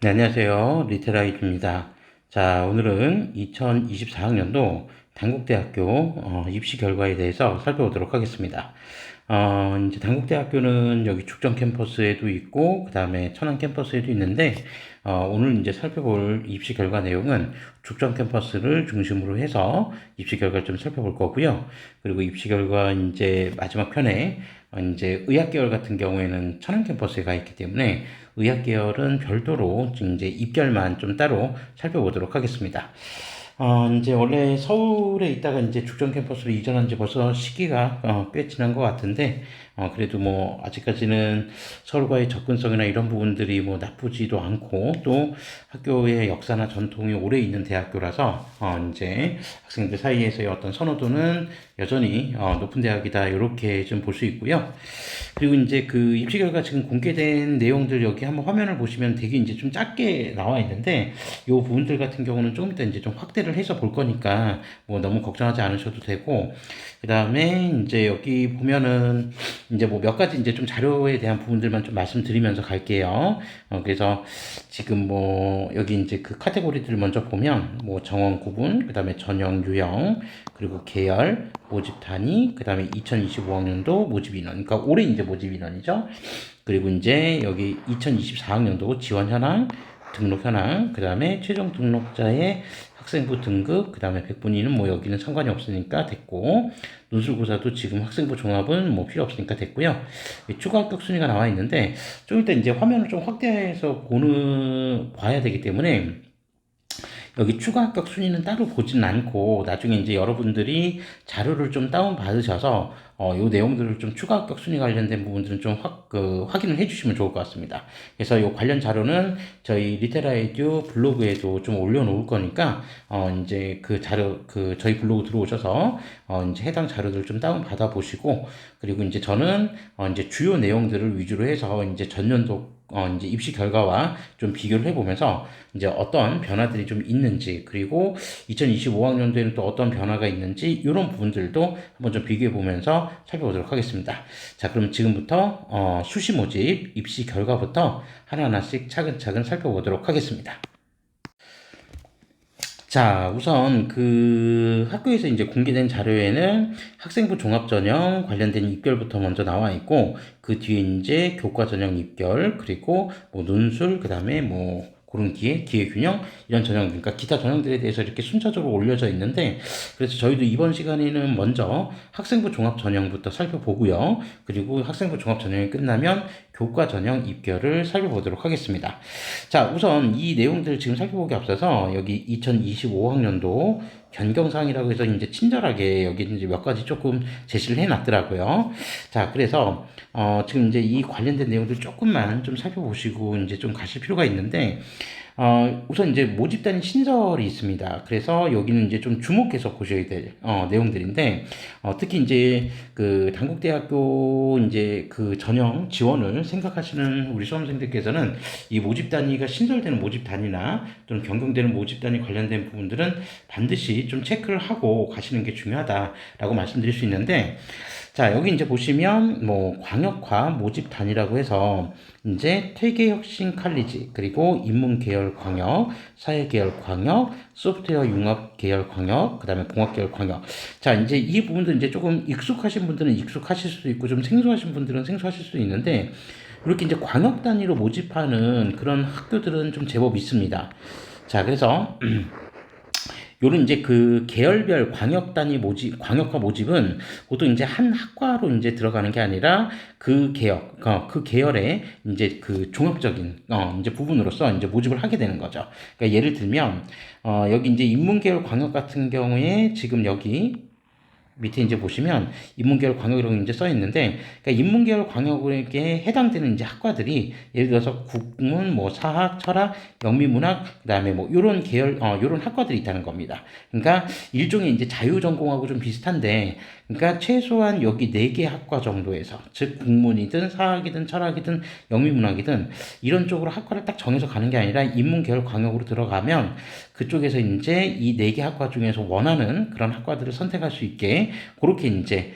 네, 안녕하세요. 리테라이트입니다. 자, 오늘은 2024학년도 단국대학교 입시 결과에 대해서 살펴보도록 하겠습니다. 이제 단국대학교는 여기 죽전 캠퍼스에도 있고, 그 다음에 천안 캠퍼스에도 있는데, 오늘 이제 살펴볼 입시 결과 내용은 죽전 캠퍼스를 중심으로 해서 입시 결과를 좀 살펴볼 거고요. 그리고 입시 결과 이제 마지막 편에 이제 의학 계열 같은 경우에는 천안 캠퍼스에 가 있기 때문에 의학 계열은 별도로 이제 입결만 좀 따로 살펴보도록 하겠습니다. 이제 원래 서울에 있다가 이제 죽전 캠퍼스로 이전한 지 벌써 시기가 꽤 지난 것 같은데, 그래도 뭐 아직까지는 서울과의 접근성이나 이런 부분들이 뭐 나쁘지도 않고, 또 학교의 역사나 전통이 오래 있는 대학교라서 이제 학생들 사이에서의 어떤 선호도는 여전히 높은 대학이다, 이렇게 좀 볼 수 있고요. 그리고 이제 그 입시 결과 지금 공개된 내용들 여기 한번 화면을 보시면 되게 이제 좀 작게 나와 있는데, 이 부분들 같은 경우는 조금 이따 이제 좀 확대를 해서 볼 거니까 뭐 너무 걱정하지 않으셔도 되고, 그 다음에 이제 여기 보면은 이제 뭐 몇 가지 이제 좀 자료에 대한 부분들만 좀 말씀드리면서 갈게요. 그래서 지금 뭐 여기 이제 그 카테고리들 먼저 보면 뭐 정원 구분, 그 다음에 전형 유형, 그리고 계열, 모집 단위, 그 다음에 2025학년도 모집 인원, 그러니까 올해 이제 모집 인원이죠. 그리고 이제 여기 2024학년도 지원 현황, 등록 현황, 그 다음에 최종 등록자의 학생부 등급, 그 다음에 백분위는 뭐 여기는 상관이 없으니까 됐고, 논술고사도 지금 학생부 종합은 뭐 필요 없으니까 됐고요. 추가 합격 순위가 나와 있는데, 좀 이따 이제 화면을 좀 확대해서 봐야 되기 때문에, 여기 추가 합격 순위는 따로 보진 않고 나중에 이제 여러분들이 자료를 좀 다운 받으셔서 요 내용들을 좀 추가 합격 순위 관련된 부분들은 좀 확인을 해주시면 좋을 것 같습니다. 그래서 요 관련 자료는 저희 리테라에듀 블로그에도 좀 올려놓을 거니까 이제 그 자료 저희 블로그 들어오셔서 이제 해당 자료들 좀 다운 받아 보시고, 그리고 이제 저는 이제 주요 내용들을 위주로 해서 이제 전년도 이제 입시 결과와 좀 비교를 해보면서 이제 어떤 변화들이 좀 있는지, 그리고 2025학년도에는 또 어떤 변화가 있는지, 이런 부분들도 한번 좀 비교해 보면서 살펴보도록 하겠습니다. 자, 그럼 지금부터 수시 모집 입시 결과부터 하나하나씩 차근차근 살펴보도록 하겠습니다. 자, 우선 그 학교에서 이제 공개된 자료에는 학생부 종합전형 관련된 입결부터 먼저 나와 있고, 그 뒤에 이제 교과전형 입결, 그리고 뭐 논술, 그 다음에 뭐 그런 기회 균형, 이런 전형, 그러니까 기타 전형들에 대해서 이렇게 순차적으로 올려져 있는데, 그래서 저희도 이번 시간에는 먼저 학생부 종합 전형부터 살펴보고요. 그리고 학생부 종합 전형이 끝나면 교과 전형 입결을 살펴보도록 하겠습니다. 자, 우선 이 내용들을 지금 살펴보기 앞서서 여기 2025학년도 변경사항이라고 해서 이제 친절하게 여기 이제 몇 가지 조금 제시를 해놨더라고요. 자, 그래서 지금 이제 이 관련된 내용들 조금만 좀 살펴보시고 이제 좀 가실 필요가 있는데, 우선 이제 모집단위 신설이 있습니다. 그래서 여기는 이제 좀 주목해서 보셔야 될 내용들인데, 특히 이제 그 단국대학교 이제 그 전형 지원을 생각하시는 우리 수험생들께서는 이 모집단위가 신설되는 모집단위나 또는 변경되는 모집단위 관련된 부분들은 반드시 좀 체크를 하고 가시는 게 중요하다라고 말씀드릴 수 있는데, 자, 여기 이제 보시면 뭐 광역화 모집 단위라고 해서 이제 퇴계혁신 칼리지, 그리고 인문계열 광역, 사회계열 광역, 소프트웨어 융합 계열 광역, 그 다음에 공학계열 광역. 자, 이제 이 부분들 이제 조금 익숙하신 분들은 익숙하실 수도 있고 좀 생소하신 분들은 생소하실 수도 있는데, 이렇게 이제 광역 단위로 모집하는 그런 학교들은 좀 제법 있습니다. 자, 그래서 요런 이제 그 계열별 광역 단위 모집, 광역화 모집은 보통 이제 한 학과로 이제 들어가는 게 아니라 그 계열, 그 계열의 이제 그 종합적인, 이제 부분으로서 이제 모집을 하게 되는 거죠. 그러니까 예를 들면, 여기 이제 인문계열 광역 같은 경우에 지금 여기 밑에 이제 보시면 인문계열 광역이라고 이제 써 있는데, 그러니까 인문계열 광역에 해당되는 이제 학과들이 예를 들어서 국문, 뭐 사학, 철학, 영미문학, 그다음에 뭐 요런 계열, 요런 학과들이 있다는 겁니다. 그러니까 일종의 이제 자유전공하고 좀 비슷한데, 그러니까 최소한 여기 4개 학과 정도에서, 즉 국문이든 사학이든 철학이든 영미문학이든 이런 쪽으로 학과를 딱 정해서 가는 게 아니라 인문계열 광역으로 들어가면 그쪽에서 이제 이 4개 학과 중에서 원하는 그런 학과들을 선택할 수 있게 그렇게 이제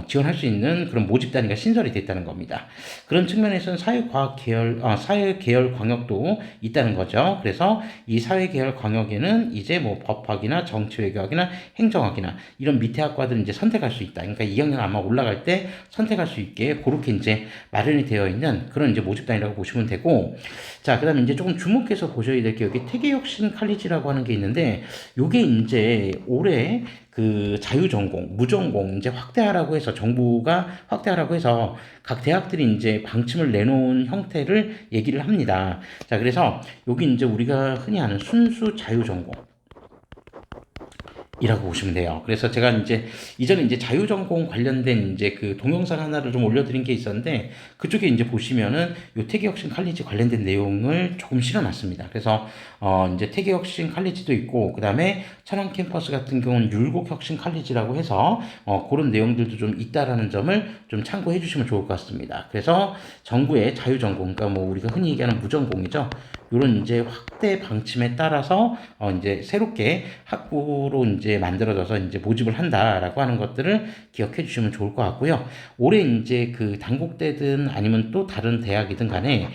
지원할 수 있는 그런 모집 단위가 신설이 됐다는 겁니다. 그런 측면에서는 사회계열 광역도 있다는 거죠. 그래서 이 사회계열 광역에는 이제 뭐 법학이나 정치외교학이나 행정학이나 이런 밑에 학과들은 이제 선택할 수 있다. 그러니까 2학년 아마 올라갈 때 선택할 수 있게 그렇게 이제 마련이 되어 있는 그런 이제 모집 단위라고 보시면 되고, 자, 그다음에 이제 조금 주목해서 보셔야 될 게 여기 태계혁신 칼리지라고 하는 게 있는데, 요게 이제 올해 그 자유전공, 무전공 이제 확대하라고 해서 정부가 확대하라고 해서 각 대학들이 이제 방침을 내놓은 형태를 얘기를 합니다. 자, 그래서 여기 이제 우리가 흔히 아는 순수 자유전공 이라고 보시면 돼요. 그래서 제가 이제 이전에 이제 자유전공 관련된 이제 그 동영상 하나를 좀 올려드린 게 있었는데, 그쪽에 이제 보시면은 요 태계혁신 칼리지 관련된 내용을 조금 실어놨습니다. 그래서 이제 태계혁신 칼리지도 있고, 그 다음에 천안 캠퍼스 같은 경우는 율곡혁신 칼리지라고 해서 그런 내용들도 좀 있다라는 점을 좀 참고해 주시면 좋을 것 같습니다. 그래서 정부의 자유전공, 그러니까 뭐 우리가 흔히 얘기하는 무전공이죠. 이런 이제 확대 방침에 따라서 이제 새롭게 학부로 이제 만들어져서 이제 모집을 한다라고 하는 것들을 기억해 주시면 좋을 것 같고요. 올해 이제 그 단국대든 아니면 또 다른 대학이든 간에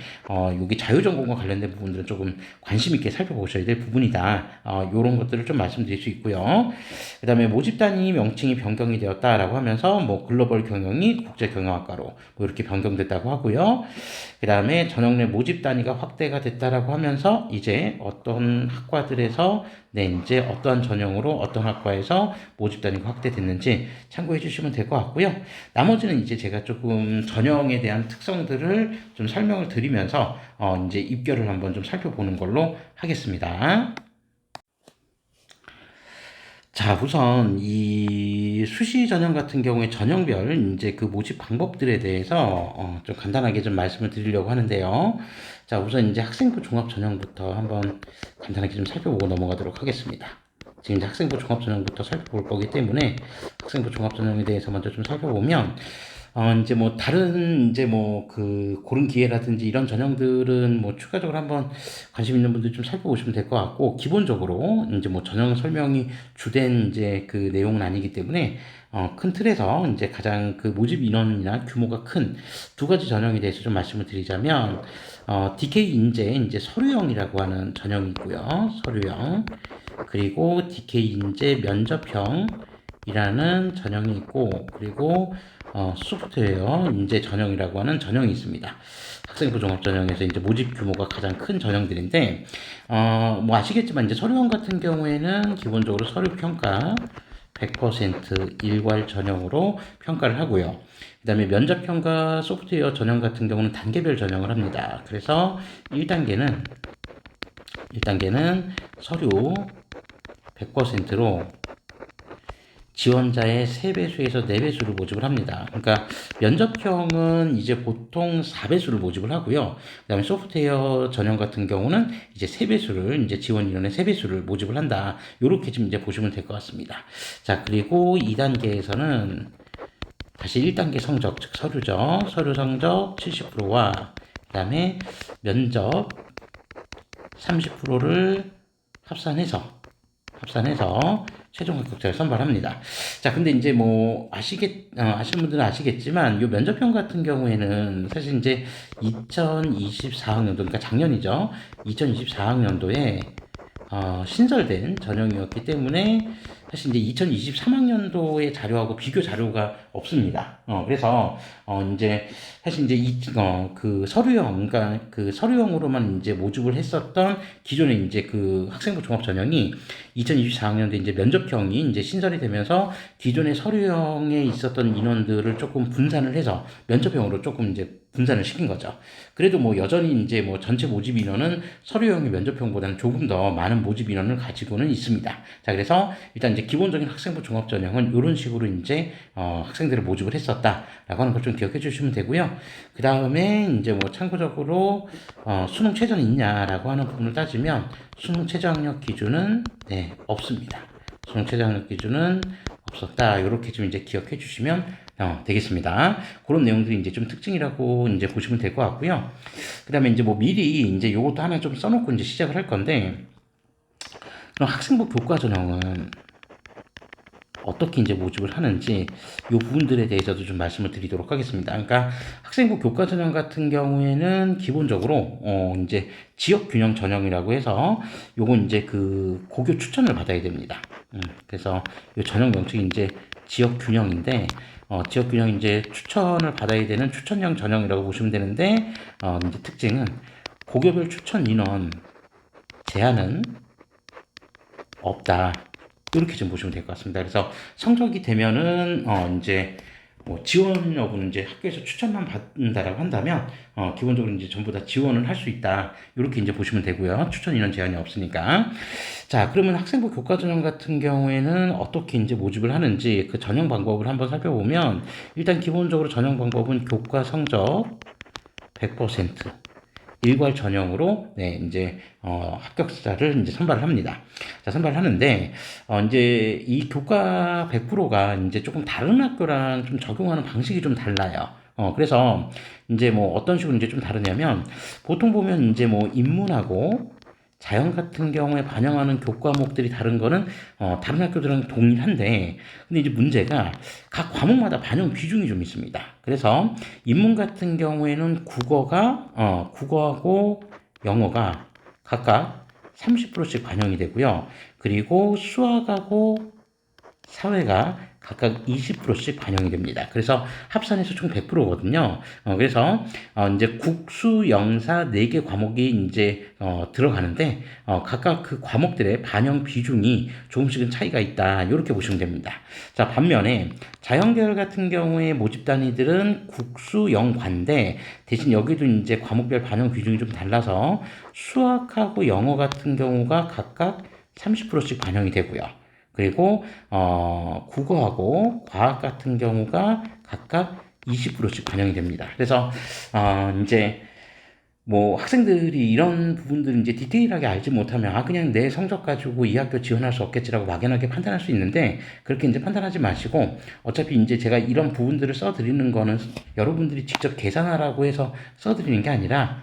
여기 자유전공과 관련된 부분들은 조금 관심 있게 살펴보셔야 될 부분이다. 이런 것들을 좀 말씀드릴 수 있고요. 그다음에 모집 단위 명칭이 변경이 되었다라고 하면서 뭐 글로벌 경영이 국제 경영학과로 뭐 이렇게 변경됐다고 하고요. 그 다음에 전형내 모집 단위가 확대가 됐다라고 하면서 이제 어떤 학과들에서 이제 어떠한 전형으로 어떤 학과에서 모집 단위가 확대됐는지 참고해 주시면 될 것 같고요. 나머지는 이제 제가 조금 전형에 대한 특성들을 좀 설명을 드리면서 이제 입결을 한번 좀 살펴보는 걸로 하겠습니다. 자, 우선 이 수시 전형 같은 경우에 전형별 이제 그 모집 방법들에 대해서 좀 간단하게 좀 말씀을 드리려고 하는데요. 자, 우선 이제 학생부 종합 전형부터 한번 간단하게 좀 살펴보고 넘어가도록 하겠습니다. 지금 이제 학생부 종합 전형부터 살펴볼 거기 때문에 학생부 종합 전형에 대해서 먼저 좀 살펴보면, 이제 뭐 다른 이제 뭐 그 고른 기회라든지 이런 전형들은 뭐 추가적으로 한번 관심 있는 분들 좀 살펴보시면 될 것 같고, 기본적으로 이제 뭐 전형 설명이 주된 이제 그 내용은 아니기 때문에 큰 틀에서 이제 가장 그 모집 인원이나 규모가 큰 두 가지 전형에 대해서 좀 말씀을 드리자면, DK 인재 이제 서류형이라고 하는 전형이 있고요. 서류형. 그리고 DK 인재 면접형이라는 전형이 있고, 그리고 소프트웨어 인재 전형이라고 하는 전형이 있습니다. 학생부 종합 전형에서 이제 모집 규모가 가장 큰 전형들인데, 뭐 아시겠지만 이제 서류형 같은 경우에는 기본적으로 서류 평가 100% 일괄 전형으로 평가를 하고요. 그 다음에 면접 평가 소프트웨어 전형 같은 경우는 단계별 전형을 합니다. 그래서 1단계는 서류 100%로 지원자의 3배수에서 4배수를 모집을 합니다. 그러니까 면접형은 이제 보통 4배수를 모집을 하고요. 그 다음에 소프트웨어 전형 같은 경우는 이제 3배수를, 이제 지원 인원의 3배수를 모집을 한다. 요렇게 좀 이제 보시면 될 것 같습니다. 자, 그리고 2단계에서는 다시 1단계 성적, 즉 서류죠. 서류 성적 70%와 그 다음에 면접 30%를 합산해서 최종 합격자를 선발합니다. 자, 근데 이제 뭐 아시는 분들은 아시겠지만 요 면접형 같은 경우에는 사실 이제 2024학년도, 그러니까 작년이죠. 2024학년도에 신설된 전형이었기 때문에 사실 이제 2023학년도의 자료하고 비교 자료가 없습니다. 그래서 이제 사실 이제 그 서류형, 그러니까 그 서류형으로만 이제 모집을 했었던 기존의 이제 그 학생부 종합 전형이 2024학년도에 이제 면접형이 이제 신설이 되면서 기존의 서류형에 있었던 인원들을 조금 분산을 해서 면접형으로 조금 이제 분산을 시킨 거죠. 그래도 뭐 여전히 이제 뭐 전체 모집 인원은 서류형의 면접형보다는 조금 더 많은 모집 인원을 가지고는 있습니다. 자, 그래서 일단 이제 기본적인 학생부 종합 전형은 이런 식으로 이제 학생들을 모집을 했었다라고 하는 걸 좀 기억해 주시면 되고요. 그 다음에 이제 뭐 참고적으로 수능 최저는 있냐라고 하는 부분을 따지면 수능 최저 학력 기준은 없습니다. 수능 최저 학력 기준은 없었다. 이렇게 좀 이제 기억해 주시면 되겠습니다. 그런 내용들이 이제 좀 특징이라고 이제 보시면 될 것 같고요. 그 다음에 이제 뭐 미리 이제 요것도 하나 좀 써놓고 이제 시작을 할 건데, 그럼 학생부 교과 전형은 어떻게 이제 모집을 하는지 이 부분들에 대해서도 좀 말씀을 드리도록 하겠습니다. 그러니까 학생부 교과 전형 같은 경우에는 기본적으로 이제 지역 균형 전형이라고 해서 요건 이제 그 고교 추천을 받아야 됩니다. 그래서 이 전형 명칭이 이제 지역 균형인데 지역 균형 이제 추천을 받아야 되는 추천형 전형이라고 보시면 되는데 이제 특징은 고교별 추천 인원 제한은 없다. 이렇게 좀 보시면 될 것 같습니다. 그래서 성적이 되면은 이제 뭐 지원 여부는 이제 학교에서 추천만 받는다라고 한다면 기본적으로 이제 전부 다 지원을 할 수 있다. 이렇게 이제 보시면 되고요. 추천 인원 제한이 없으니까. 자, 그러면 학생부 교과 전형 같은 경우에는 어떻게 이제 모집을 하는지 그 전형 방법을 한번 살펴보면 일단 기본적으로 전형 방법은 교과 성적 100% 일괄 전형으로 네, 이제 합격자를 이제 선발을 합니다. 자, 선발을 하는데 이제 이 교과 100%가 이제 조금 다른 학교랑 좀 적용하는 방식이 좀 달라요. 그래서 이제 뭐 어떤 식으로 이제 좀 다르냐면 보통 보면 이제 뭐 인문하고 자연 같은 경우에 반영하는 교과목들이 다른 거는 다른 학교들은 동일한데 근데 이제 문제가 각 과목마다 반영 비중이 좀 있습니다. 그래서 인문 같은 경우에는 국어하고 영어가 각각 30%씩 반영이 되고요. 그리고 수학하고 사회가 각각 20%씩 반영이 됩니다. 그래서 합산해서 총 100%거든요. 그래서 이제 국수, 영사 4개 과목이 이제 들어가는데 각각 그 과목들의 반영 비중이 조금씩은 차이가 있다. 이렇게 보시면 됩니다. 자, 반면에 자연계열 같은 경우에 모집 단위들은 국수, 영관데 대신 여기도 이제 과목별 반영 비중이 좀 달라서 수학하고 영어 같은 경우가 각각 30%씩 반영이 되고요. 그리고 국어하고 과학 같은 경우가 각각 20%씩 반영이 됩니다. 그래서 이제 뭐 학생들이 이런 부분들을 이제 디테일하게 알지 못하면 그냥 내 성적 가지고 이 학교 지원할 수 없겠지라고 막연하게 판단할 수 있는데 그렇게 이제 판단하지 마시고 어차피 이제 제가 이런 부분들을 써드리는 거는 여러분들이 직접 계산하라고 해서 써드리는 게 아니라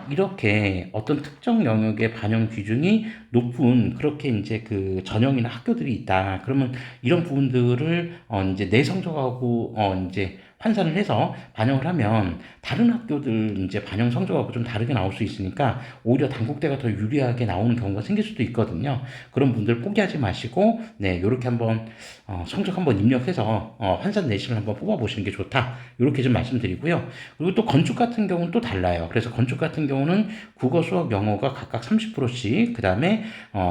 이렇게 어떤 특정 영역의 반영 비중이 높은 그렇게 이제 그 전형이나 학교들이 있다. 그러면 이런 부분들을 이제 내 성적하고 이제 환산을 해서 반영을 하면 다른 학교들 이제 반영 성적하고 좀 다르게 나올 수 있으니까 오히려 단국대가 더 유리하게 나오는 경우가 생길 수도 있거든요. 그런 분들 포기하지 마시고 네, 요렇게 한번 성적 한번 입력해서 환산 내신을 한번 뽑아 보시는 게 좋다. 이렇게 좀 말씀드리고요. 그리고 또 건축 같은 경우는 또 달라요. 그래서 건축 같은 경우는 국어, 수학, 영어가 각각 30%씩 그다음에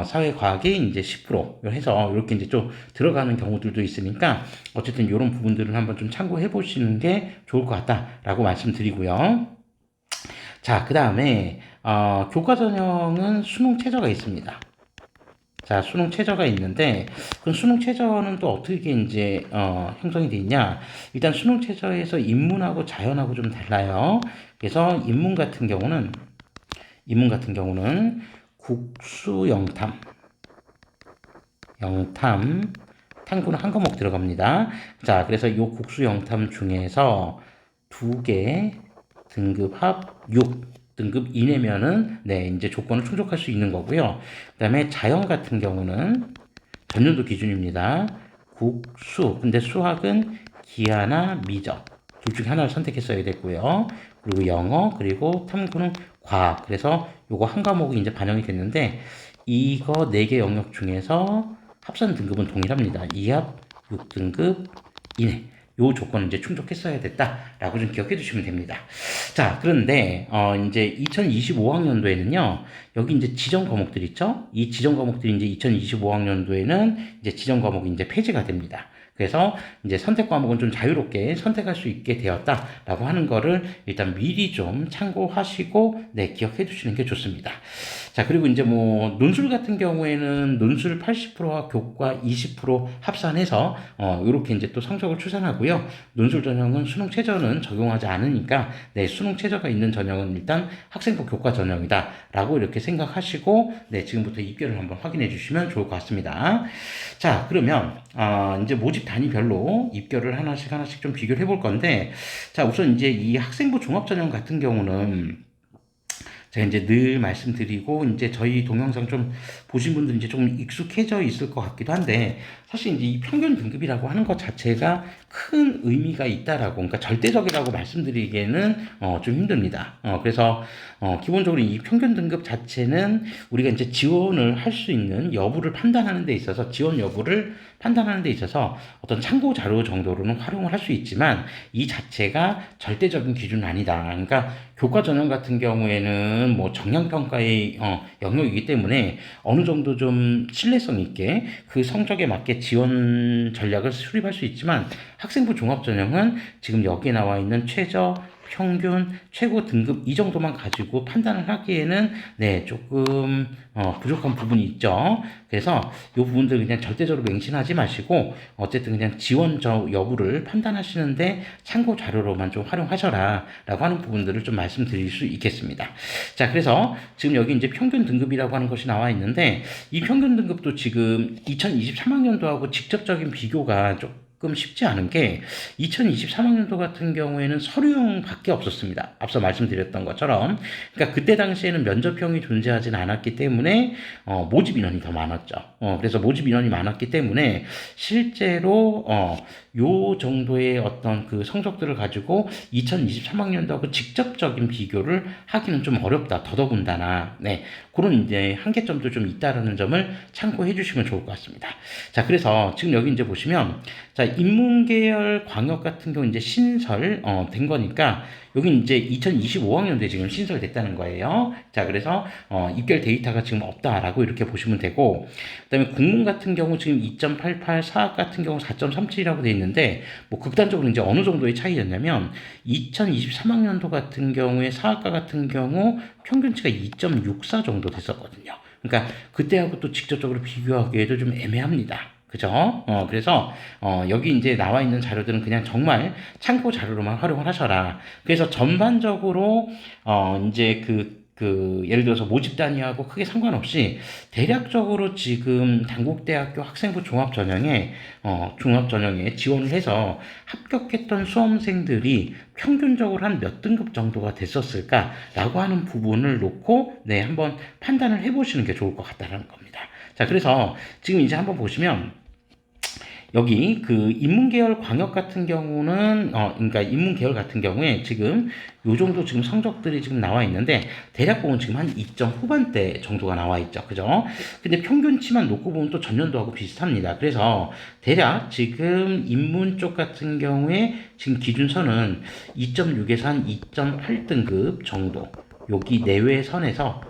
사회 과학이 이제 10% 해서 이렇게 이제 좀 들어가는 경우들도 있으니까 어쨌든 이런 부분들은 한번 좀 참고해 보시는 게 좋을 것 같다라고 말씀드리고요. 자, 그 다음에 교과 전형은 수능 최저가 있습니다. 자, 수능 최저가 있는데 그 수능 최저는 또 어떻게 이제 형성이 되어 있냐? 일단 수능 최저에서 인문하고 자연하고 좀 달라요. 그래서 인문 같은 경우는 국수 영탐 탐구는 한 과목 들어갑니다. 자, 그래서 이 국수 영탐 중에서 2개 등급 합 6 등급 이내면은 네, 이제 조건을 충족할 수 있는 거고요. 그다음에 자연 같은 경우는 전년도 기준입니다. 국수. 근데 수학은 기하나 미적 둘 중에 하나를 선택했어야 됐고요. 그리고 영어 그리고 탐구는 과학. 그래서 요거 한 과목이 이제 반영이 됐는데 이거 4개 영역 중에서 합산 등급은 동일합니다. 2합 6등급 이내. 요 조건을 이제 충족했어야 됐다라고 좀 기억해 두시면 됩니다. 자, 그런데 이제 2025학년도에는요. 여기 이제 지정 과목들 있죠? 이 지정 과목들이 이제 2025학년도에는 이제 지정 과목이 이제 폐지가 됩니다. 그래서 이제 선택 과목은 좀 자유롭게 선택할 수 있게 되었다라고 하는 거를 일단 미리 좀 참고하시고 네, 기억해 두시는 게 좋습니다. 자, 그리고 이제 뭐 논술 같은 경우에는 논술 80%와 교과 20% 합산해서 이렇게 이제 또 성적을 추산하고요. 논술 전형은 수능 최저는 적용하지 않으니까 네, 수능 최저가 있는 전형은 일단 학생부 교과 전형이다라고 이렇게 생각하시고 네, 지금부터 입결을 한번 확인해 주시면 좋을 것 같습니다. 자, 그러면 이제 모집 단위별로 입결을 하나씩 좀 비교를 해볼 건데 자, 우선 이제 이 학생부 종합전형 같은 경우는 제가 이제 늘 말씀드리고 이제 저희 동영상 좀 보신 분들 이제 좀 익숙해져 있을 것 같기도 한데, 사실 이제 이 평균 등급이라고 하는 것 자체가 큰 의미가 있다라고, 그러니까 절대적이라고 말씀드리기에는 좀 힘듭니다. 그래서 기본적으로 이 평균 등급 자체는 우리가 이제 지원을 할 수 있는 여부를 판단하는 데 있어서, 지원 여부를 판단하는 데 있어서 어떤 참고 자료 정도로는 활용을 할 수 있지만, 이 자체가 절대적인 기준은 아니다. 그러니까 교과 전형 같은 경우에는 뭐 정량평가의 영역이기 때문에 어느 정도 좀 신뢰성 있게 그 성적에 맞게 지원 전략을 수립할 수 있지만, 학생부 종합전형은 지금 여기에 나와 있는 최저, 평균, 최고 등급 이 정도만 가지고 판단을 하기에는 조금 부족한 부분이 있죠. 그래서 이 부분들 그냥 절대적으로 맹신하지 마시고, 어쨌든 그냥 지원 여부를 판단하시는데 참고 자료로만 좀 활용하셔라 라고 하는 부분들을 좀 말씀드릴 수 있겠습니다. 자, 그래서 지금 여기 이제 평균 등급이라고 하는 것이 나와 있는데, 이 평균 등급도 지금 2023학년도하고 직접적인 비교가 조금 쉽지 않은 게, 2023학년도 같은 경우에는 서류형밖에 없었습니다. 앞서 말씀드렸던 것처럼. 그러니까 그때 당시에는 면접형이 존재하진 않았기 때문에 모집 인원이 더 많았죠. 그래서 모집 인원이 많았기 때문에 실제로 요 정도의 어떤 그 성적들을 가지고 2023학년도하고 직접적인 비교를 하기는 좀 어렵다. 더더군다나 그런 이제 한계점도 좀 있다라는 점을 참고해 주시면 좋을 것 같습니다. 자, 그래서 지금 여기 이제 보시면, 자, 인문계열 광역 같은 경우 이제 신설 된 거니까, 여기 이제 2025학년도에 지금 신설됐다는 거예요. 자, 그래서 입결 데이터가 지금 없다라고 이렇게 보시면 되고, 그다음에 국문 같은 경우 지금 2.88, 사학 같은 경우 4.37이라고 돼 있는데, 뭐 극단적으로 이제 어느 정도의 차이였냐면, 2023학년도 같은 경우에 사학과 같은 경우 평균치가 2.64 정도 됐었거든요. 그러니까 그때하고 또 직접적으로 비교하기에도 좀 애매합니다. 그죠? 그래서, 여기 이제 나와 있는 자료들은 그냥 정말 참고 자료로만 활용을 하셔라. 그래서 전반적으로, 이제 예를 들어서 모집 단위하고 크게 상관없이 대략적으로 지금 단국대학교 학생부 종합전형에 지원을 해서 합격했던 수험생들이 평균적으로 한 몇 등급 정도가 됐었을까라고 하는 부분을 놓고 한번 판단을 해보시는 게 좋을 것 같다는 겁니다. 자, 그래서 지금 이제 한번 보시면, 여기 그 인문계열 광역 같은 경우는 그러니까 인문계열 같은 경우에 지금 요 정도 지금 성적들이 지금 나와 있는데, 대략 보면 지금 한 2점 후반대 정도가 나와 있죠. 그죠? 근데 평균치만 놓고 보면 또 전년도하고 비슷합니다. 그래서 대략 지금 인문 쪽 같은 경우에 지금 기준선은 2.6에서 한 2.8등급 정도, 여기 내외 선에서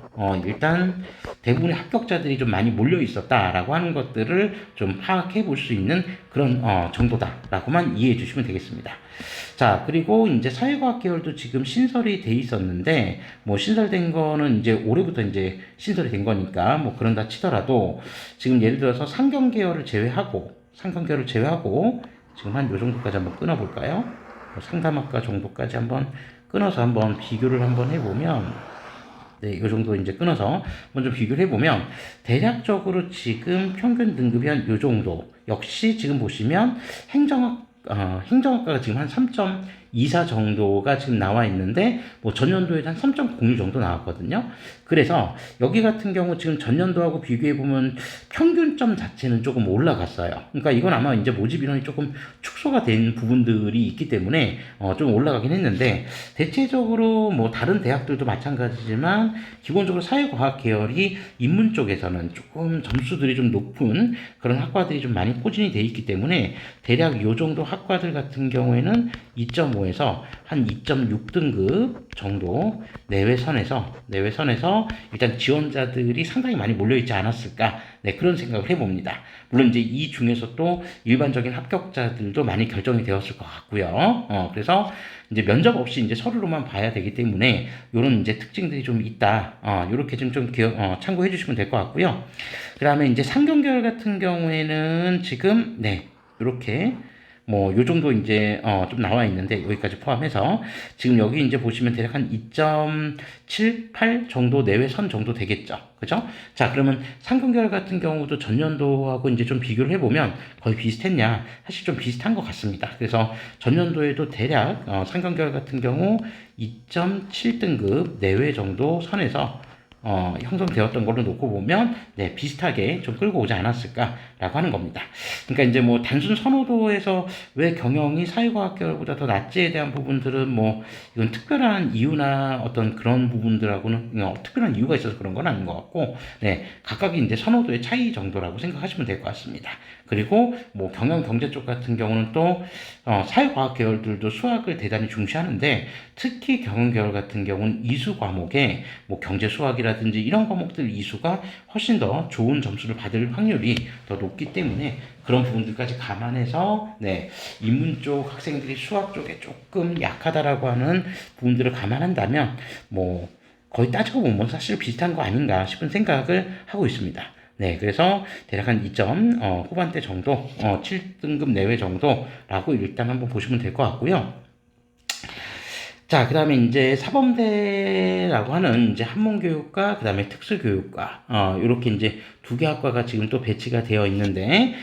일단 대부분의 합격자들이 좀 많이 몰려 있었다라고 하는 것들을 좀 파악해 볼 수 있는 그런 정도다라고만 이해해 주시면 되겠습니다. 자, 그리고 이제 사회과학 계열도 지금 신설이 돼 있었는데, 뭐 신설된 거는 이제 올해부터 이제 신설이 된 거니까 뭐 그런다 치더라도, 지금 예를 들어서 상경 계열을 제외하고 지금 한 요 정도까지 한번 끊어 볼까요? 상담학과 정도까지 한번 끊어서 한번 비교를 한번 해보면, 이 정도 이제 끊어서 먼저 비교를 해보면, 대략적으로 지금 평균 등급이 한 요 정도, 역시 지금 보시면 행정학과가 지금 한 3.24 정도가 지금 나와 있는데, 뭐 전년도에 한 3.06 정도 나왔거든요. 그래서 여기 같은 경우 지금 전년도하고 비교해 보면 평균점 자체는 조금 올라갔어요. 그러니까 이건 아마 이제 모집 인원이 조금 축소가 된 부분들이 있기 때문에 좀 올라가긴 했는데, 대체적으로 뭐 다른 대학들도 마찬가지지만 기본적으로 사회과학 계열이 인문 쪽에서는 조금 점수들이 좀 높은 그런 학과들이 좀 많이 포진이 돼 있기 때문에, 대략 요 정도 학과들 같은 경우에는 2.5에서 한 2.6등급 정도 내외선에서 일단 지원자들이 상당히 많이 몰려있지 않았을까, 그런 생각을 해봅니다. 물론 이제 이 중에서 또 일반적인 합격자들도 많이 결정이 되었을 것 같고요. 그래서 이제 면접 없이 이제 서류로만 봐야 되기 때문에 이런 이제 특징들이 좀 있다. 이렇게 좀 참고해 주시면 될 것 같고요. 그 다음에 이제 상경계열 같은 경우에는 지금 이렇게 뭐 요 정도 이제 좀 나와 있는데 여기까지 포함해서 지금 여기 이제 보시면 대략 한 2.78 정도 내외 선 정도 되겠죠. 그죠? 자, 그러면 상금계열 같은 경우도 전년도하고 이제 좀 비교를 해보면 거의 비슷했냐? 사실 좀 비슷한 것 같습니다. 그래서 전년도에도 대략 상금계열 같은 경우 2.7등급 내외 정도 선에서 형성되었던 걸로 놓고 보면 네, 비슷하게 좀 끌고 오지 않았을까라고 하는 겁니다. 그러니까 이제 뭐 단순 선호도에서 왜 경영이 사회과학 계열보다 더 낫지에 대한 부분들은 뭐 이건 특별한 이유나 어떤 그런 부분들하고는 특별한 이유가 있어서 그런 건 아닌 것 같고 네, 각각의 이제 선호도의 차이 정도라고 생각하시면 될 것 같습니다. 그리고 뭐 경영 경제 쪽 같은 경우는 또 사회과학 계열들도 수학을 대단히 중시하는데 특히 경영 계열 같은 경우는 이수 과목에 뭐 경제 수학이라든지 이런 과목들 이수가 훨씬 더 좋은 점수를 받을 확률이 더 높기 때문에 그런 부분들까지 감안해서 네, 인문 쪽 학생들이 수학 쪽에 조금 약하다라고 하는 부분들을 감안한다면 뭐 거의 따지고 보면 사실 비슷한 거 아닌가 싶은 생각을 하고 있습니다. 네, 그래서 대략 한 2점 후반대 정도, 7등급 내외 정도라고 일단 한번 보시면 될 것 같고요. 자, 그 다음에 이제 사범대라고 하는 이제 한문교육과 그 다음에 특수교육과, 이렇게 이제 두 개 학과가 지금 또 배치가 되어 있는데,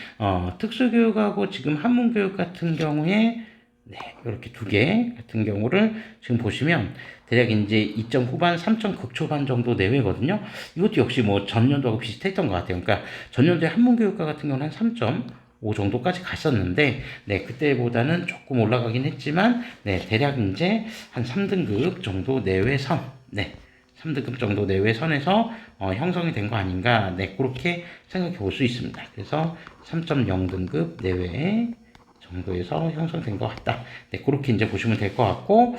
특수교육하고 지금 한문교육 같은 경우에, 네, 이렇게 두 개 같은 경우를 지금 보시면, 대략 이제 2점 후반, 3점 극초반 정도 내외거든요. 이것도 역시 뭐 전년도하고 비슷했던 것 같아요. 그러니까 전년도에 한문교육과 같은 경우는 한 3점, 5 정도까지 갔었는데, 네, 그때보다는 조금 올라가긴 했지만, 네, 대략 이제 한 3등급 정도 내외 선, 네, 3등급 정도 내외 선에서 형성이 된 거 아닌가, 네, 그렇게 생각해 볼 수 있습니다. 그래서 3.0등급 내외 정도에서 형성된 것 같다. 네, 그렇게 이제 보시면 될 것 같고,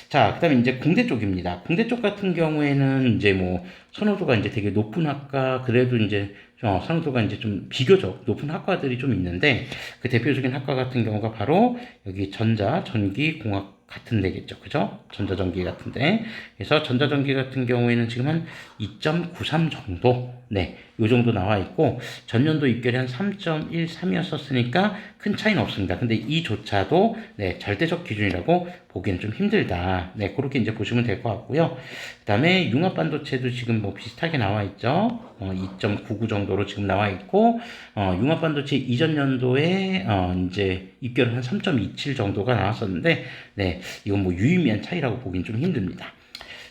자, 그 다음에 이제 공대 쪽입니다. 공대 쪽 같은 경우에는 이제 뭐 선호도가 이제 되게 높은 학과, 그래도 이제 선호도가 이제 좀 비교적 높은 학과들이 좀 있는데, 그 대표적인 학과 같은 경우가 바로 여기 전자, 전기, 공학 같은 데겠죠. 그죠? 전자전기 같은데. 그래서 전자전기 같은 경우에는 지금 한 2.93 정도, 네, 요 정도 나와 있고, 전년도 입결이 한 3.13이었었으니까 큰 차이는 없습니다. 근데 이조차도, 네, 절대적 기준이라고 보기는 좀 힘들다. 네, 그렇게 이제 보시면 될 것 같고요. 그 다음에 융합반도체도 지금 뭐 비슷하게 나와 있죠. 2.99 정도로 지금 나와 있고, 융합반도체 이전 연도에, 이제 입결은 한 3.27 정도가 나왔었는데, 네, 이건 뭐 유의미한 차이라고 보기는 좀 힘듭니다.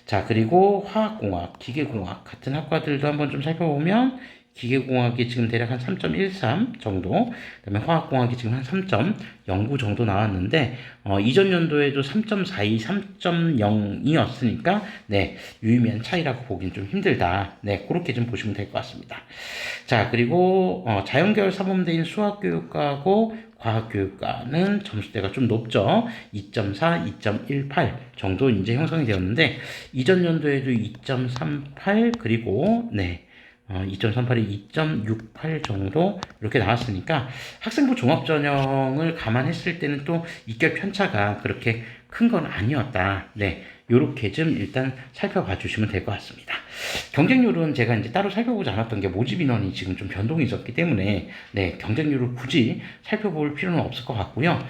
자, 그리고 화학공학, 기계공학 같은 학과들도 한번 좀 살펴보면 기계공학이 지금 대략 한 3.13 정도, 그다음에 화학공학이 지금 한 3.09 정도 나왔는데 이전 연도에도 3.42, 3.0이었으니까 네, 유의미한 차이라고 보기는 좀 힘들다. 네, 그렇게 좀 보시면 될 것 같습니다. 자, 그리고 자연계열 사범대인 수학교육과하고 과학교육과는 점수대가 좀 높죠. 2.4, 2.18 정도 이제 형성이 되었는데 이전 연도에도 2.38 그리고 네. 2.38이 2.68 정도 이렇게 나왔으니까 학생부 종합전형을 감안했을 때는 또 입결 편차가 그렇게 큰 건 아니었다. 네. 요렇게 좀 일단 살펴봐 주시면 될 것 같습니다. 경쟁률은 제가 이제 따로 살펴보지 않았던 게 모집 인원이 지금 좀 변동이 있었기 때문에 네, 경쟁률을 굳이 살펴볼 필요는 없을 것 같고요.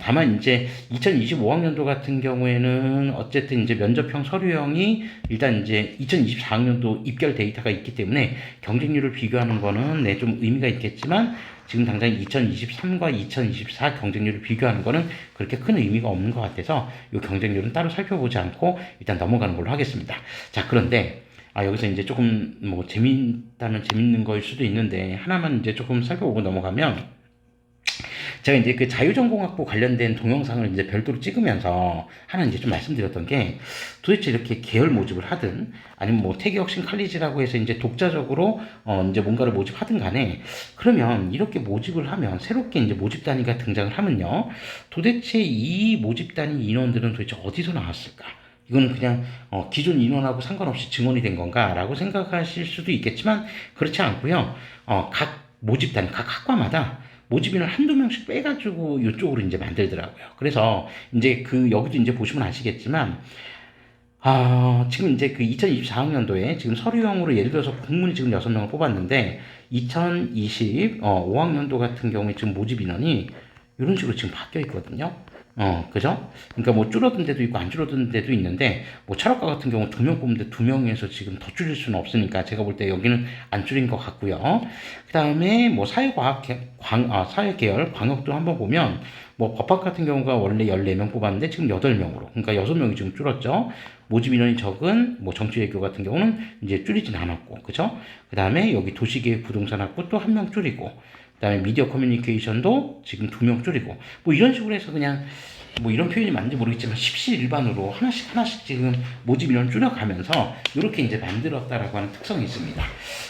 다만 이제 2025학년도 같은 경우에는 어쨌든 이제 면접형 서류형이 일단 이제 2024학년도 입결 데이터가 있기 때문에 경쟁률을 비교하는 거는 네, 좀 의미가 있겠지만 지금 당장 2023과 2024 경쟁률을 비교하는 거는 그렇게 큰 의미가 없는 것 같아서 이 경쟁률은 따로 살펴보지 않고 일단 넘어가는 걸로 하겠습니다. 자, 그런데 여기서 이제 조금 뭐 재밌다면 재밌는 거일 수도 있는데 하나만 이제 조금 살펴보고 넘어가면 제가 이제 그 자유전공학부 관련된 동영상을 이제 별도로 찍으면서 하나 이제 좀 말씀드렸던 게 도대체 이렇게 계열 모집을 하든 아니면 뭐 태기혁신 칼리지라고 해서 이제 독자적으로 이제 뭔가를 모집하든 간에 그러면 이렇게 모집을 하면 새롭게 이제 모집 단위가 등장을 하면요 도대체 이 모집 단위 인원들은 도대체 어디서 나왔을까? 이거는 그냥 기존 인원하고 상관없이 증원이 된 건가라고 생각하실 수도 있겠지만 그렇지 않고요. 각 모집단, 각 학과마다 모집인을 한두 명씩 빼가지고 이쪽으로 이제 만들더라고요. 그래서 이제 그 여기도 이제 보시면 아시겠지만 지금 이제 그 2024학년도에 지금 서류형으로 예를 들어서 공문이 지금 6명을 뽑았는데 2025학년도 같은 경우에 지금 모집 인원이 이런 식으로 지금 바뀌어 있거든요. 그죠? 그러니까 뭐 줄어든 데도 있고 안 줄어든 데도 있는데, 뭐 철학과 같은 경우 2명 뽑는데 2명에서 지금 더 줄일 수는 없으니까 제가 볼 때 여기는 안 줄인 것 같고요. 그 다음에 뭐 사회계열, 광역도 한번 보면, 뭐 법학 같은 경우가 원래 14명 뽑았는데 지금 8명으로, 그러니까 6명이 지금 줄었죠. 모집 인원이 적은 뭐 정치외교 같은 경우는 이제 줄이진 않았고, 그죠? 그 다음에 여기 도시계획 부동산학부 또 1명 줄이고, 그 다음에 미디어 커뮤니케이션도 지금 2명 줄이고, 뭐 이런 식으로 해서 그냥, 뭐 이런 표현이 맞는지 모르겠지만 십시일반으로 하나씩 하나씩 지금 모집 인원 줄여가면서 이렇게 이제 만들었다라고 하는 특성이 있습니다.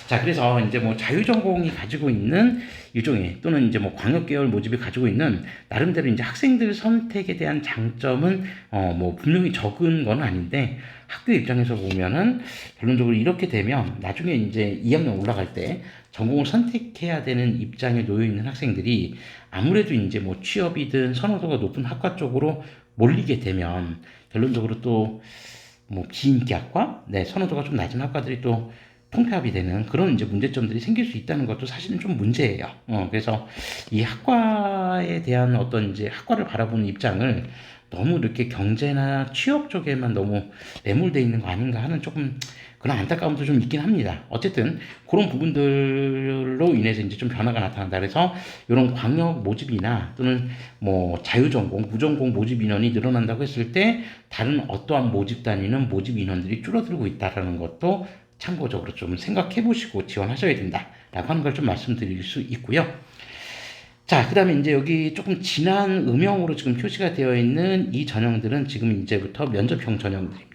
자, 그래서 이제 뭐 자유전공이 가지고 있는 일종의, 또는 이제 뭐 광역계열 모집이 가지고 있는 나름대로 이제 학생들 선택에 대한 장점은 뭐 분명히 적은 건 아닌데, 학교 입장에서 보면은 결론적으로 이렇게 되면 나중에 이제 2학년 올라갈 때 전공을 선택해야 되는 입장에 놓여 있는 학생들이 아무래도 이제 뭐 취업이든 선호도가 높은 학과 쪽으로 몰리게 되면 결론적으로 또 뭐 비인기학과, 선호도가 좀 낮은 학과들이 또 통폐합이 되는 그런 이제 문제점들이 생길 수 있다는 것도 사실은 좀 문제예요. 그래서 이 학과에 대한 어떤 이제 학과를 바라보는 입장을 너무 이렇게 경제나 취업 쪽에만 너무 매몰되어 있는 거 아닌가 하는 조금 그런 안타까움도 좀 있긴 합니다. 어쨌든 그런 부분들로 인해서 이제 좀 변화가 나타난다. 그래서 이런 광역 모집이나 또는 뭐 자유전공, 무전공 모집 인원이 늘어난다고 했을 때 다른 어떠한 모집 단위는 모집 인원들이 줄어들고 있다라는 것도 참고적으로 좀 생각해 보시고 지원하셔야 된다라고 하는 걸 좀 말씀드릴 수 있고요. 자, 그 다음에 이제 여기 조금 진한 음영으로 지금 표시가 되어 있는 이 전형들은 지금 이제부터 면접형 전형들입니다.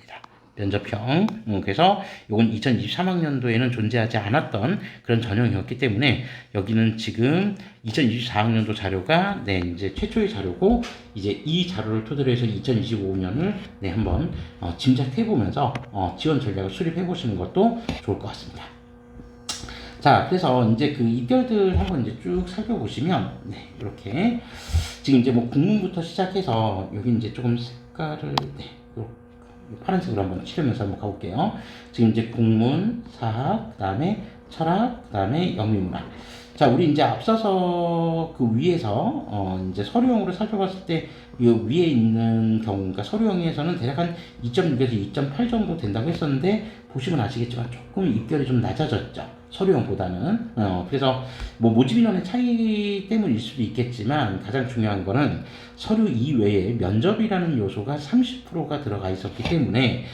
면접형. 그래서 이건 2023학년도에는 존재하지 않았던 그런 전형이었기 때문에 여기는 지금 2024학년도 자료가 이제 최초의 자료고, 이제 이 자료를 토대로 해서 2025년을 한번 짐작해 보면서 지원 전략을 수립해 보시는 것도 좋을 것 같습니다. 자, 그래서 이제 그 입결들 한번 이제 쭉 살펴보시면, 이렇게. 지금 이제 뭐 국문부터 시작해서, 여기 이제 조금 색깔을, 요 파란색으로 한번 칠하면서 한번 가볼게요. 지금 이제 국문, 사학, 그 다음에 철학, 그 다음에 영미문학. 자, 우리 이제 앞서서 그 위에서, 이제 서류형으로 살펴봤을 때, 이 위에 있는 경우, 그러니까 서류형에서는 대략 한 2.6에서 2.8 정도 된다고 했었는데, 보시면 아시겠지만 조금 입결이 좀 낮아졌죠. 서류형보다는. 그래서 뭐 모집 인원의 차이 때문일 수도 있겠지만, 가장 중요한 거는 서류 이외에 면접이라는 요소가 30%가 들어가 있었기 때문에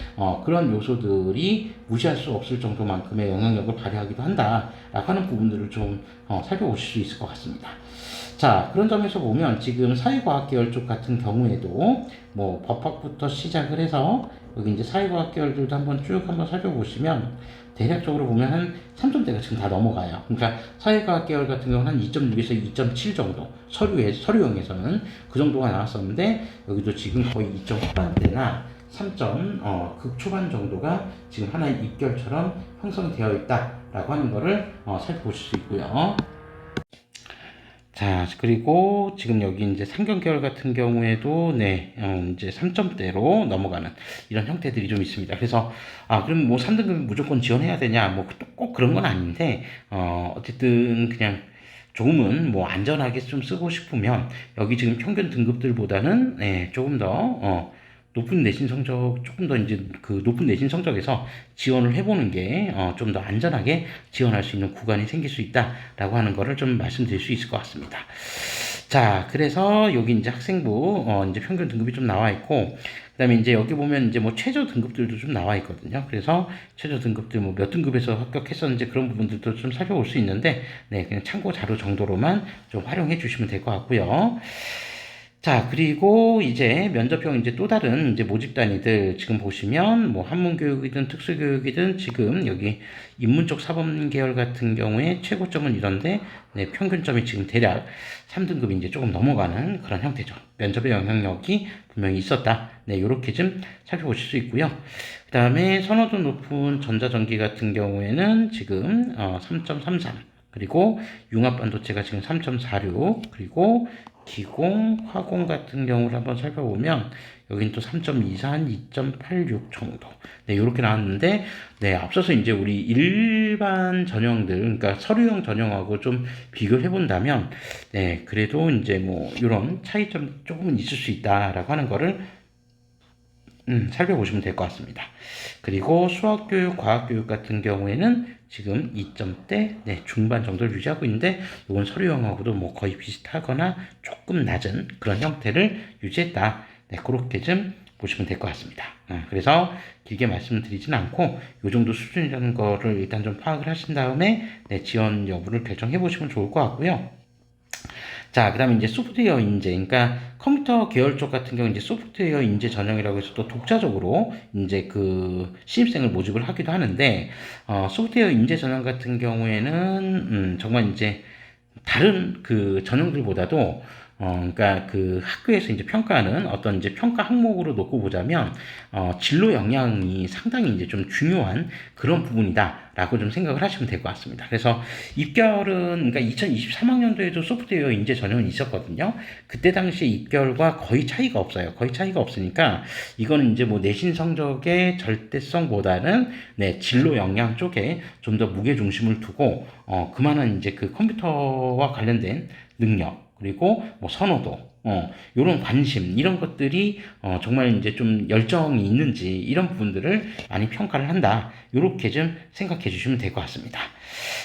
그런 요소들이 무시할 수 없을 정도만큼의 영향력을 발휘하기도 한다라고 하는 부분들을 좀 살펴보실 수 있을 것 같습니다. 자, 그런 점에서 보면 지금 사회과학 계열 쪽 같은 경우에도 뭐 법학부터 시작을 해서 여기 이제 사회과학 계열들도 한번 쭉 한번 살펴보시면 대략적으로 보면 한 3점대가 지금 다 넘어가요. 그러니까 사회과학 계열 같은 경우는 한 2.6에서 2.7 정도, 서류형에서는 그 정도가 나왔었는데, 여기도 지금 거의 2점 후반대나 3점 극초반 정도가 지금 하나의 입결처럼 형성되어 있다라고 하는 거를 살펴보실 수 있고요. 자, 그리고 지금 여기 이제 상경계열 같은 경우에도 이제 3점대로 넘어가는 이런 형태들이 좀 있습니다. 그래서 그럼 뭐 3등급 무조건 지원해야 되냐? 뭐 꼭 그런 건 아닌데 어쨌든 그냥 조금은 뭐 안전하게 좀 쓰고 싶으면 여기 지금 평균 등급들보다는 조금 더 높은 내신 성적, 조금 더 이제 그 높은 내신 성적에서 지원을 해보는 게 좀 더 안전하게 지원할 수 있는 구간이 생길 수 있다라고 하는 거를 좀 말씀드릴 수 있을 것 같습니다. 자, 그래서 여기 이제 학생부 이제 평균 등급이 좀 나와 있고, 그다음에 이제 여기 보면 이제 뭐 최저 등급들도 좀 나와 있거든요. 그래서 최저 등급들 뭐 몇 등급에서 합격했었는지 그런 부분들도 좀 살펴볼 수 있는데, 그냥 참고 자료 정도로만 좀 활용해 주시면 될 것 같고요. 자, 그리고 이제 면접형 이제 또 다른 이제 모집 단위들 지금 보시면 뭐 한문교육이든 특수교육이든 지금 여기 인문쪽 사범 계열 같은 경우에 최고점은 이런데 평균점이 지금 대략 3등급이 이제 조금 넘어가는 그런 형태죠. 면접의 영향력이 분명히 있었다. 요렇게 좀 살펴보실 수 있고요. 그 다음에 선호도 높은 전자전기 같은 경우에는 지금 3.33, 그리고 융합반도체가 지금 3.46, 그리고 기공, 화공 같은 경우를 한번 살펴보면 여기는 또 3.24, 한 2.86 정도. 이렇게 나왔는데, 앞서서 이제 우리 일반 전형들, 그러니까 서류형 전형하고 좀 비교를 해본다면, 네, 그래도 이제 뭐, 이런 차이점 조금은 있을 수 있다라고 하는 거를 살펴보시면 될 것 같습니다. 그리고 수학교육, 과학교육 같은 경우에는 지금 2점대 중반 정도를 유지하고 있는데 이건 서류형하고도 뭐 거의 비슷하거나 조금 낮은 그런 형태를 유지했다. 네, 그렇게 좀 보시면 될 것 같습니다. 그래서 길게 말씀드리진 않고 이 정도 수준이라는 거를 일단 좀 파악을 하신 다음에 지원 여부를 결정해 보시면 좋을 것 같고요. 자, 그 다음에 이제 소프트웨어 인재, 그러니까 컴퓨터 계열 쪽 같은 경우 이제 소프트웨어 인재 전형이라고 해서 또 독자적으로 이제 그 신입생을 모집을 하기도 하는데, 소프트웨어 인재 전형 같은 경우에는, 정말 이제 다른 그 전형들보다도 그러니까 그 학교에서 이제 평가하는 어떤 이제 평가 항목으로 놓고 보자면 진로 역량이 상당히 이제 좀 중요한 그런 부분이다라고 좀 생각을 하시면 될 것 같습니다. 그래서 입결은 그러니까 2023학년도에도 소프트웨어 인재 전형이 있었거든요. 그때 당시에 입결과 거의 차이가 없어요. 거의 차이가 없으니까 이거는 이제 뭐 내신 성적의 절대성보다는 진로 역량 쪽에 좀 더 무게 중심을 두고 그만한 이제 그 컴퓨터와 관련된 능력 그리고 뭐 선호도 이런 관심 이런 것들이 정말 이제 좀 열정이 있는지 이런 부분들을 많이 평가를 한다. 이렇게 좀 생각해 주시면 될 것 같습니다.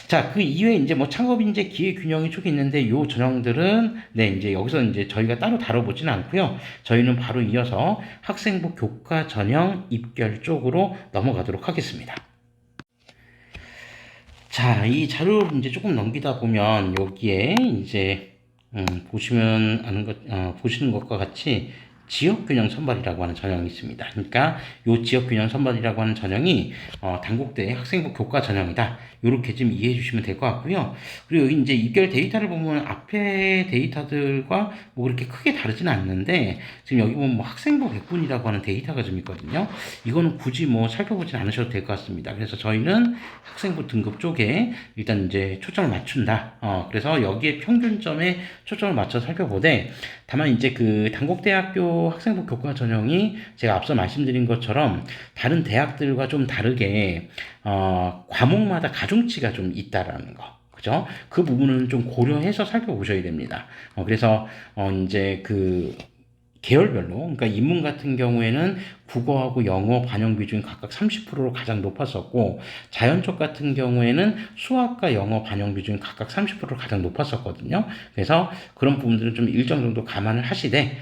자, 그 이외에 이제 뭐 창업 인재 기회 균형이 쪽이 있는데 요 전형들은 이제 여기서 이제 저희가 따로 다뤄보지는 않고요. 저희는 바로 이어서 학생부 교과 전형 입결 쪽으로 넘어가도록 하겠습니다. 자, 이 자료를 이제 조금 넘기다 보면 여기에 이제 보시면 보시는 것과 같이 지역균형 선발이라고 하는 전형이 있습니다. 그러니까 이 지역균형 선발이라고 하는 전형이 단국대 학생부 교과 전형이다. 이렇게 좀 이해해 주시면 될 것 같고요. 그리고 여기 이제 입결 데이터를 보면 앞에 데이터들과 뭐 그렇게 크게 다르지는 않는데 지금 여기 보면 뭐 학생부 100분이라고 하는 데이터가 좀 있거든요. 이거는 굳이 뭐 살펴보진 않으셔도 될 것 같습니다. 그래서 저희는 학생부 등급 쪽에 일단 이제 초점을 맞춘다. 그래서 여기에 평균점에 초점을 맞춰 살펴보되 다만 이제 그 단국대학교 학생부 교과 전형이 제가 앞서 말씀드린 것처럼 다른 대학들과 좀 다르게 과목마다 가중치가 좀 있다라는 거. 그죠? 그 부분은 좀 고려해서 살펴보셔야 됩니다. 그래서 이제 그 계열별로, 그러니까 인문 같은 경우에는 국어하고 영어 반영 비중이 각각 30%로 가장 높았었고, 자연 쪽 같은 경우에는 수학과 영어 반영 비중이 각각 30%로 가장 높았었거든요. 그래서 그런 부분들은 좀 일정 정도 감안을 하시되,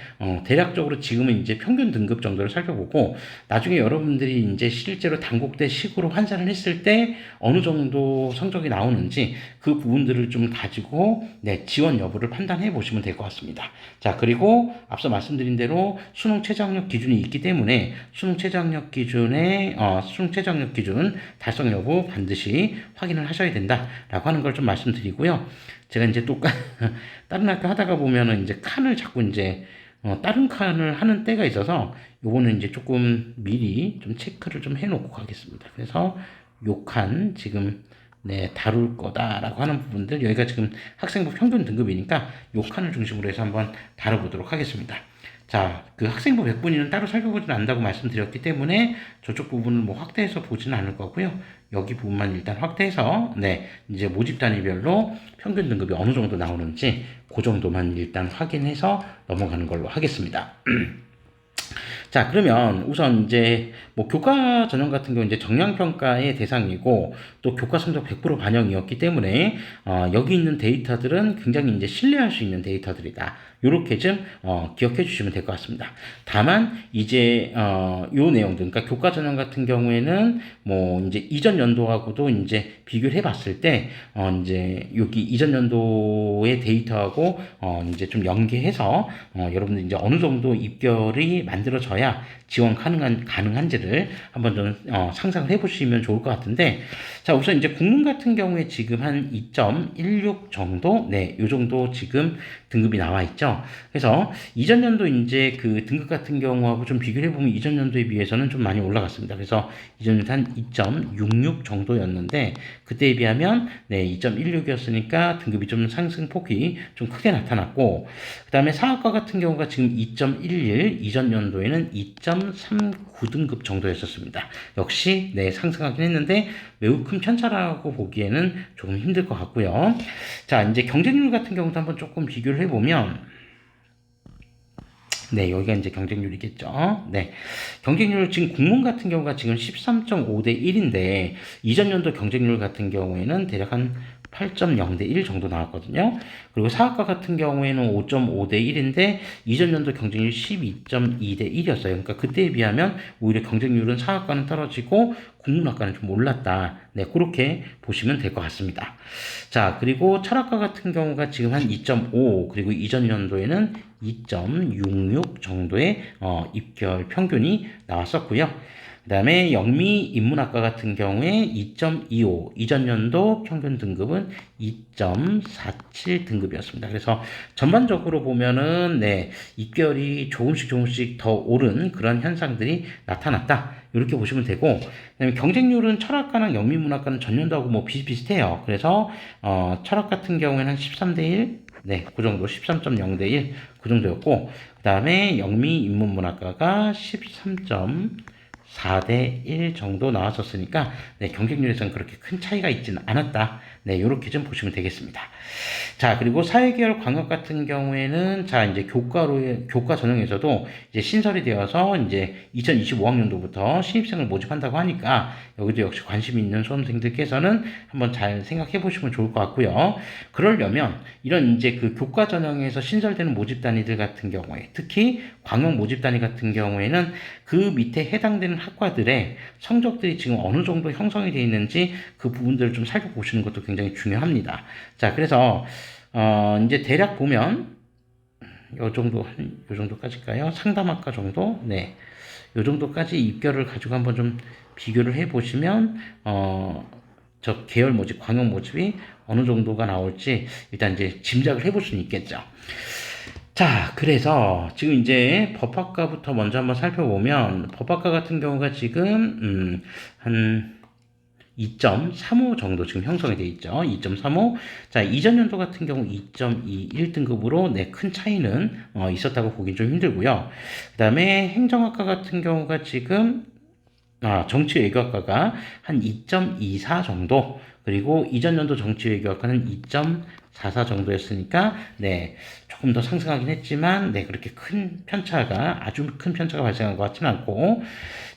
대략적으로 지금은 이제 평균 등급 정도를 살펴보고, 나중에 여러분들이 이제 실제로 단국대 식으로 환산을 했을 때 어느 정도 성적이 나오는지 그 부분들을 좀 가지고 지원 여부를 판단해 보시면 될 것 같습니다. 자, 그리고 앞서 말씀드린 대로 수능 최저학력 기준이 있기 때문에 수능 최저학력 기준 달성 여부 반드시 확인을 하셔야 된다라고 하는 걸 좀 말씀드리고요. 제가 이제 또 다른 학교 하다가 보면은 이제 칸을 자꾸 이제 다른 칸을 하는 때가 있어서 요거는 이제 조금 미리 좀 체크를 좀 해놓고 가겠습니다. 그래서 요 칸 지금 다룰 거다라고 하는 부분들 여기가 지금 학생부 평균 등급이니까 요 칸을 중심으로 해서 한번 다뤄보도록 하겠습니다. 자, 그 학생부 100분위는 따로 살펴보지는 않는다고 말씀드렸기 때문에 저쪽 부분을 뭐 확대해서 보지는 않을 거고요. 여기 부분만 일단 확대해서 이제 모집 단위별로 평균 등급이 어느 정도 나오는지 그 정도만 일단 확인해서 넘어가는 걸로 하겠습니다. 자, 그러면 우선 이제 뭐 교과 전형 같은 경우 이제 정량평가의 대상이고 또 교과 성적 100% 반영이었기 때문에 여기 있는 데이터들은 굉장히 이제 신뢰할 수 있는 데이터들이다. 요렇게 좀 기억해 주시면 될 것 같습니다. 다만 이제 요 내용들 그러니까 교과 전형 같은 경우에는 뭐 이제 이전 연도하고도 이제 비교를 해 봤을 때 이제 여기 이전 연도의 데이터하고 이제 좀 연계해서 여러분들 이제 어느 정도 입결이 만들어져야 지원 가능한지를 한번 좀 상상을 해 보시면 좋을 것 같은데 자, 우선 이제 국문 같은 경우에 지금 한 2.16 정도 요 정도 지금 등급이 나와 있죠. 그래서 이전 연도 이제 그 등급 같은 경우하고 좀 비교를 해보면 이전 연도에 비해서는 좀 많이 올라갔습니다. 그래서 이전 연도 한 2.66 정도였는데 그때에 비하면 2.16이었으니까 등급이 좀 상승폭이 좀 크게 나타났고 그 다음에 사학과 같은 경우가 지금 2.11 이전 연도에는 한 2.39등급 정도였었습니다. 역시 네, 상승하긴 했는데 매우 큰 편차라고 보기에는 조금 힘들 것 같고요. 자, 이제 경쟁률 같은 경우도 한번 조금 비교를 해보면 네, 여기가 이제 경쟁률이겠죠. 네. 경쟁률, 지금 국문 같은 경우가 지금 13.5대 1인데, 이전 연도 경쟁률 같은 경우에는 대략 한 8.0대 1 정도 나왔거든요. 그리고 사학과 같은 경우에는 5.5대 1인데, 이전 연도 경쟁률 12.2대 1이었어요. 그러니까 그때에 비하면 오히려 경쟁률은 사학과는 떨어지고, 국문학과는 좀 올랐다. 네, 그렇게 보시면 될 것 같습니다. 자, 그리고 철학과 같은 경우가 지금 한 2.5, 그리고 이전 연도에는 2.66 정도의 입결 평균이 나왔었고요. 그 다음에 영미 인문학과 같은 경우에 2.25, 이전 연도 평균 등급은 2.47 등급이었습니다. 그래서 전반적으로 보면은 네, 입결이 조금씩 더 오른 그런 현상들이 나타났다. 이렇게 보시면 되고, 그다음에 경쟁률은 철학과랑 영미문학과는 전년도하고 뭐 비슷비슷해요. 그래서 철학 같은 경우에는 13대 1, 네, 그 정도 13.0대 1, 그 정도였고, 그 다음에 영미 인문문학과가 13.4대 1 정도 나왔었으니까, 네, 경쟁률에서는 그렇게 큰 차이가 있지는 않았다. 네, 이렇게 좀 보시면 되겠습니다. 자, 그리고 사회계열 광역 같은 경우에는 자, 이제 교과 전형에서도 이제 신설이 되어서 이제 2025학년도부터 신입생을 모집한다고 하니까 여기도 역시 관심 있는 수험생들께서는 한번 잘 생각해 보시면 좋을 것 같고요. 그러려면 이런 이제 그 교과 전형에서 신설되는 모집 단위들 같은 경우에 특히 광역 모집 단위 같은 경우에는 그 밑에 해당되는 학과들의 성적들이 지금 어느 정도 형성이 되어 있는지 그 부분들을 좀 살펴보시는 것도 굉장히 중요합니다. 자, 그래서 이제 대략 보면 요 정도까지일까요? 상담학과 정도? 네. 요 정도까지 입결을 가지고 한번 좀 비교를 해 보시면 저 계열 모집, 광역 모집이 어느 정도가 나올지 일단 이제 짐작을 해볼 수는 있겠죠. 자, 그래서 지금 이제 법학과부터 먼저 한번 살펴보면 법학과 같은 경우가 지금 한 2.35 정도 지금 형성이 되어 있죠. 2.35. 자, 이전 연도 같은 경우 2.21등급으로 네, 큰 차이는 있었다고 보기 좀 힘들고요. 그 다음에 행정학과 같은 경우가 지금 정치외교학과가 한 2.24 정도, 그리고 이전 연도 정치외교학과는 2.44 정도였으니까, 네, 조금 더 상승하긴 했지만, 네, 그렇게 아주 큰 편차가 발생한 것 같지는 않고,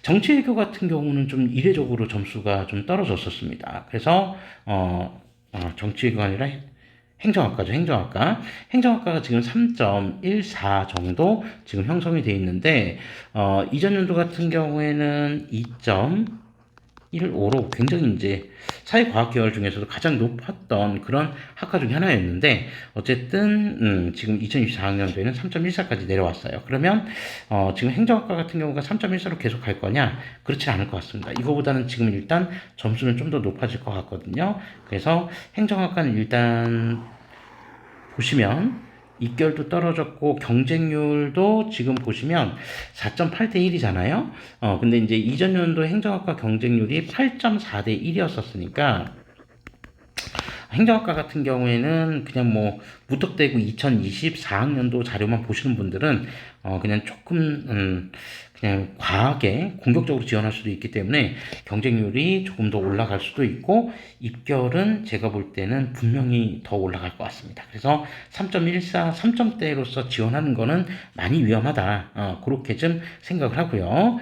정치외교 같은 경우는 좀 이례적으로 점수가 좀 떨어졌었습니다. 그래서, 정치외교가 아니라 행정학과죠, 행정학과. 행정학과가 지금 3.14 정도 지금 형성이 되어 있는데, 이전 연도 같은 경우에는 2.15로 굉장히 이제 사회과학 계열 중에서도 가장 높았던 그런 학과 중에 하나였는데, 어쨌든, 지금 2024학년도에는 3.14까지 내려왔어요. 그러면, 지금 행정학과 같은 경우가 3.14로 계속 갈 거냐? 그렇지 않을 것 같습니다. 이거보다는 지금 일단 점수는 좀 더 높아질 것 같거든요. 그래서 행정학과는 일단 보시면 입결도 떨어졌고 경쟁률도 지금 보시면 4.8대 1이잖아요. 근데 이제 이전 연도 행정학과 경쟁률이 8.4대 1이었었으니까 행정학과 같은 경우에는 그냥 뭐 무턱대고 2024학년도 자료만 보시는 분들은 그냥 조금 그냥 과하게 공격적으로 지원할 수도 있기 때문에 경쟁률이 조금 더 올라갈 수도 있고 입결은 제가 볼 때는 분명히 더 올라갈 것 같습니다. 그래서 3.14, 3점대로서 지원하는 거는 많이 위험하다. 그렇게 좀 생각을 하고요.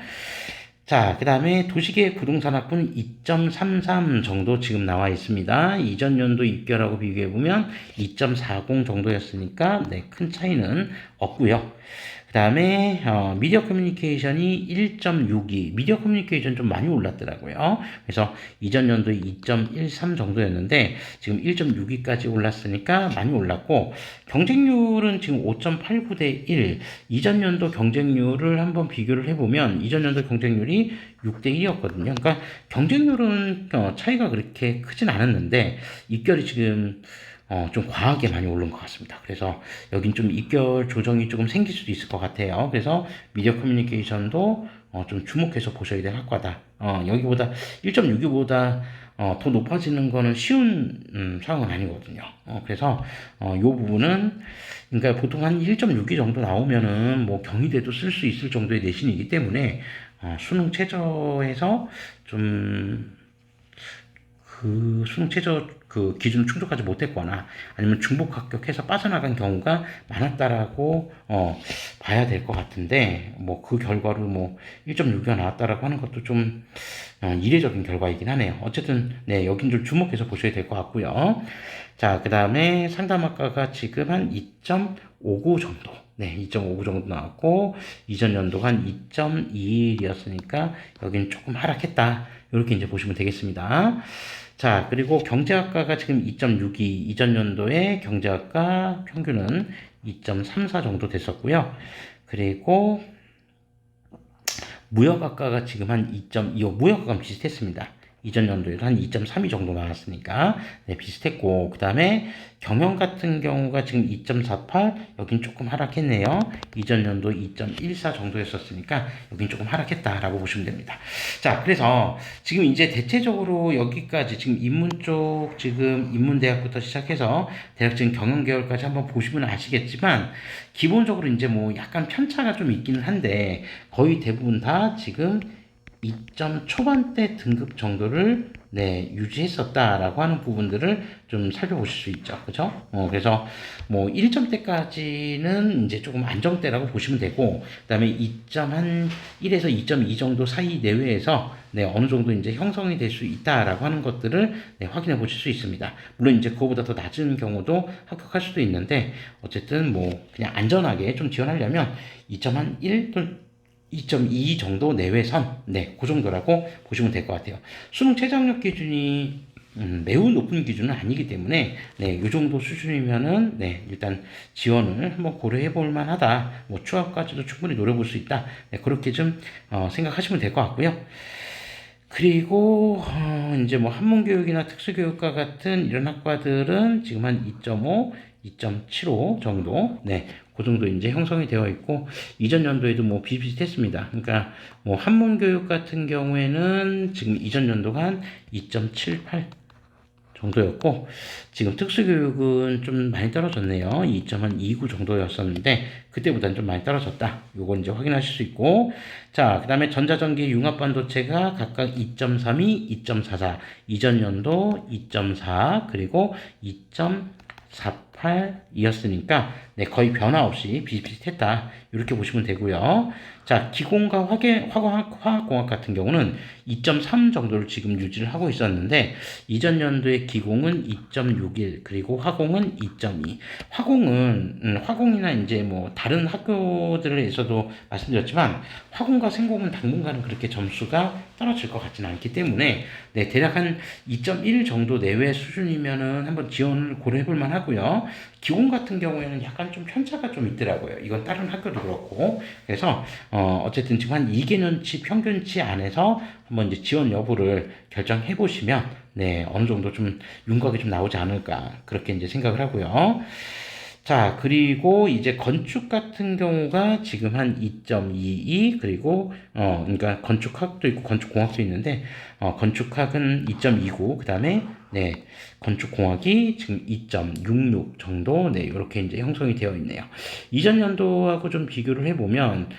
자, 그 다음에 도시계획 부동산학부는 2.33 정도 지금 나와 있습니다. 이전 연도 입결하고 비교해보면 2.40 정도였으니까, 네, 큰 차이는 없고요. 그 다음에 미디어 커뮤니케이션이 1.62, 미디어 커뮤니케이션 좀 많이 올랐더라고요. 그래서 이전 연도에 2.13 정도였는데 지금 1.62까지 올랐으니까 많이 올랐고, 경쟁률은 지금 5.89대 1, 이전 연도 경쟁률을 한번 비교를 해보면 이전 연도 경쟁률이 6대 1이었거든요. 그러니까 경쟁률은 차이가 그렇게 크진 않았는데 입결이 지금 좀 과하게 많이 오른 것 같습니다. 그래서 여긴 좀 입결 조정이 조금 생길 수도 있을 것 같아요. 그래서 미디어 커뮤니케이션도 좀 주목해서 보셔야 될 학과다. 여기보다 1.62보다 더 높아지는 거는 쉬운 상황은 아니거든요. 그래서 이 부분은 그러니까 보통 한 1.62 정도 나오면은 뭐 경희대도 쓸 수 있을 정도의 내신이기 때문에 수능 최저에서 좀 그 수능 최저 그 기준을 충족하지 못했거나 아니면 중복 합격해서 빠져나간 경우가 많았다라고 봐야 될 것 같은데 뭐 그 결과로 뭐 1.6이 나왔다라고 하는 것도 좀 이례적인 결과이긴 하네요. 어쨌든 네 여긴 좀 주목해서 보셔야 될 것 같고요. 자, 그 다음에 상담학과가 지금 한 2.59 정도. 네, 2.59 정도 나왔고, 이전 연도가 한 2.21이었으니까, 여기는 조금 하락했다. 이렇게 이제 보시면 되겠습니다. 자, 그리고 경제학과가 지금 2.62, 이전 연도에 경제학과 평균은 2.34 정도 됐었고요. 그리고 무역학과가 지금 한 2.25, 무역학과는 비슷했습니다. 이전 연도에도 한 2.32 정도 나왔으니까 네, 비슷했고 그 다음에 경영 같은 경우가 지금 2.48 여긴 조금 하락했네요. 이전 연도 2.14 정도였었으니까 여긴 조금 하락했다라고 보시면 됩니다. 자, 그래서 지금 이제 대체적으로 여기까지 지금 인문 쪽 지금 인문대학부터 시작해서 대학적인 경영 계열까지 한번 보시면 아시겠지만 기본적으로 이제 뭐 약간 편차가 좀 있기는 한데 거의 대부분 다 지금 2점 초반대 등급 정도를 네, 유지했었다라고 하는 부분들을 좀 살펴보실 수 있죠. 그죠? 그래서 뭐 1점대까지는 이제 조금 안정대라고 보시면 되고, 그 다음에 1에서 2.2 정도 사이 내외에서 네, 어느 정도 이제 형성이 될 수 있다라고 하는 것들을 네, 확인해 보실 수 있습니다. 물론 이제 그거보다 더 낮은 경우도 합격할 수도 있는데, 어쨌든 뭐 그냥 안전하게 좀 지원하려면 2.1 또는 2.2 정도 내외선, 네, 그 정도라고 보시면 될 것 같아요. 수능 최저학력 기준이 매우 높은 기준은 아니기 때문에, 네, 이 정도 수준이면은, 네, 일단 지원을 한번 고려해 볼 만하다. 뭐, 추가까지도 충분히 노려볼 수 있다. 네, 그렇게 좀, 생각하시면 될 것 같고요. 그리고, 이제 뭐, 한문교육이나 특수교육과 같은 이런 학과들은 지금 한 2.5, 2.75 정도, 네, 그 정도 이제 형성이 되어 있고, 이전 연도에도 뭐 비슷비슷했습니다. 그러니까 뭐 한문교육 같은 경우에는 지금 이전 연도가 한 2.78 정도였고, 지금 특수교육은 좀 많이 떨어졌네요. 2.29 정도였었는데, 그때보다는 좀 많이 떨어졌다. 요건 이제 확인하실 수 있고, 자, 그 다음에 전자전기 융합반도체가 각각 2.32, 2.44, 이전 연도 2.4, 그리고 2.48이었으니까, 네, 거의 변화 없이 비슷비슷했다. 이렇게 보시면 되고요. 자, 기공과 화학공학 같은 경우는 2.3 정도를 지금 유지를 하고 있었는데, 이전 연도의 기공은 2.61, 그리고 화공은 2.2. 화공이나 이제 뭐 다른 학교들에서도 말씀드렸지만, 화공과 생공은 당분간은 그렇게 점수가 떨어질 것 같지는 않기 때문에, 네, 대략 한 2.1 정도 내외 수준이면은 한번 지원을 고려해 볼 만하고요. 기공 같은 경우에는 약간 좀 편차가 좀 있더라고요. 이건 다른 학교도 그렇고. 그래서, 어쨌든 지금 한 2개년치 평균치 안에서 한번 이제 지원 여부를 결정해 보시면, 네, 어느 정도 좀 윤곽이 좀 나오지 않을까. 그렇게 이제 생각을 하고요. 자, 그리고 이제 건축 같은 경우가 지금 한 2.22, 그리고, 그러니까 건축학도 있고 건축공학도 있는데, 건축학은 2.29, 그 다음에, 네, 건축공학이 지금 2.66 정도, 네, 이렇게 이제 형성이 되어 있네요. 이전 연도하고 좀 비교를 해보면,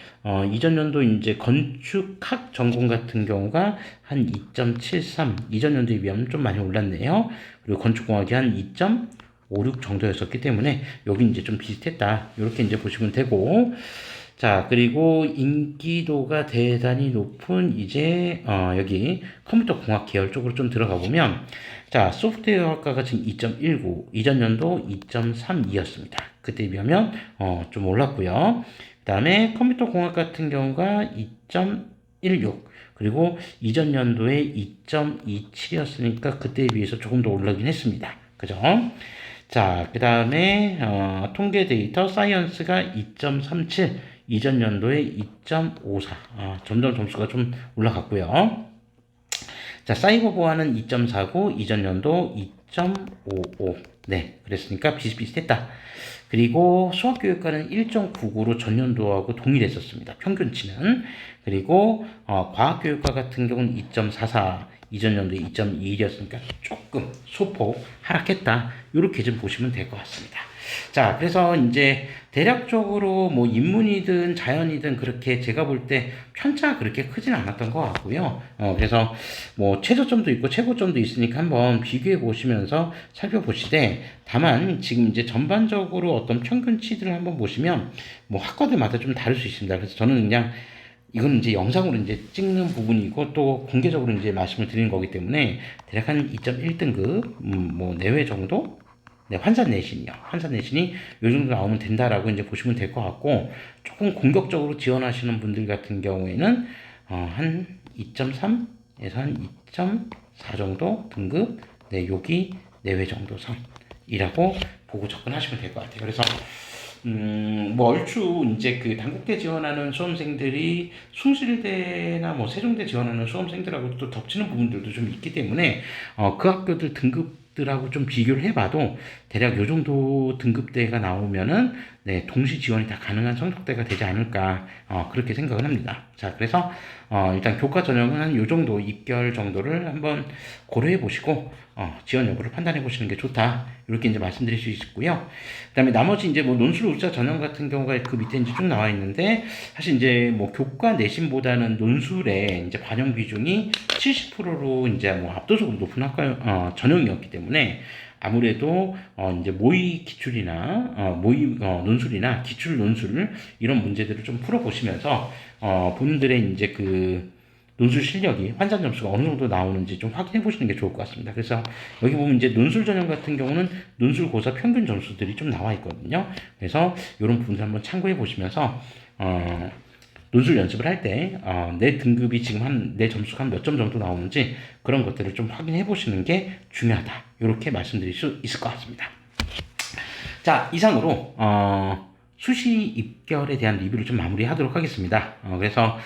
이전 연도 이제 건축학 전공 같은 경우가 한 2.73, 이전 연도에 비하면 좀 많이 올랐네요. 그리고 건축공학이 한 2.56 정도였었기 때문에 여기 이제 좀 비슷했다. 이렇게 이제 보시면 되고, 자, 그리고 인기도가 대단히 높은 이제 여기 컴퓨터 공학 계열 쪽으로 좀 들어가 보면, 자, 소프트웨어 학과가 지금 2.19, 이전 연도 2.32였습니다. 그때에 비하면 좀 올랐고요. 그다음에 컴퓨터 공학 같은 경우가 2.16, 그리고 이전 연도에 2.27이었으니까 그때에 비해서 조금 더 올라긴 했습니다. 그죠? 자, 그 다음에 통계 데이터 사이언스가 2.37, 이전 연도에 2.54. 점점 점수가 좀 올라갔고요. 자, 사이버 보안은 2.49, 이전 연도 2.55. 네, 그랬으니까 비슷비슷했다. 그리고 수학교육과는 1.99로 전년도하고 동일했었습니다. 평균치는. 그리고 과학교육과 같은 경우는 2.44, 이전 연도에 2.21이었으니까 조금 소폭 하락했다. 이렇게 좀 보시면 될 것 같습니다. 자, 그래서 이제 대략적으로 뭐 인문이든 자연이든 그렇게 제가 볼 때 편차가 그렇게 크진 않았던 것 같고요. 그래서 뭐 최저점도 있고 최고점도 있으니까 한번 비교해 보시면서 살펴보시되, 다만 지금 이제 전반적으로 어떤 평균치들을 한번 보시면 뭐 학과들마다 좀 다를 수 있습니다. 그래서 저는 그냥 이건 이제 영상으로 이제 찍는 부분이고 또 공개적으로 이제 말씀을 드리는 거기 때문에 대략 한 2.1등급 뭐 내외 정도, 네, 환산 내신이요. 환산 내신이 요 정도 나오면 된다라고 이제 보시면 될 것 같고, 조금 공격적으로 지원하시는 분들 같은 경우에는 한 2.3에서 한 2.4 정도 등급, 네, 여기 내외 정도 선이라고 보고 접근하시면 될 것 같아요. 그래서 뭐 얼추 이제 그 단국대 지원하는 수험생들이 숭실대나 뭐 세종대 지원하는 수험생들하고 또 겹치는 부분들도 좀 있기 때문에 그 학교들 등급들하고 좀 비교를 해봐도 대략 요 정도 등급대가 나오면은 네, 동시 지원이 다 가능한 성적대가 되지 않을까 그렇게 생각을 합니다. 자, 그래서 일단 교과 전형은 한 요 정도 입결 정도를 한번 고려해 보시고 지원 여부를 판단해 보시는 게 좋다. 이렇게 이제 말씀드릴 수 있고요. 그다음에 나머지 이제 뭐 논술 우수자 전형 같은 경우가 그 밑에 이제 쭉 나와 있는데, 사실 이제 뭐 교과 내신보다는 논술의 이제 반영 비중이 70%로 이제 뭐 압도적으로 높은 학과 전형이었기 때문에 아무래도 이제 모의 기출이나 모의 논술이나 기출 논술 이런 문제들을 좀 풀어보시면서 본인들의 이제 그 논술 실력이 환산 점수가 어느 정도 나오는지 좀 확인해 보시는 게 좋을 것 같습니다. 그래서 여기 보면 이제 논술 전형 같은 경우는 논술 고사 평균 점수들이 좀 나와 있거든요. 그래서 이런 부분들 한번 참고해 보시면서 논술 연습을 할 때 내 등급이 지금 내 점수가 한 몇 점 정도 나오는지 그런 것들을 좀 확인해 보시는 게 중요하다. 이렇게 말씀드릴 수 있을 것 같습니다. 자, 이상으로 수시 입결에 대한 리뷰를 좀 마무리하도록 하겠습니다. 그래서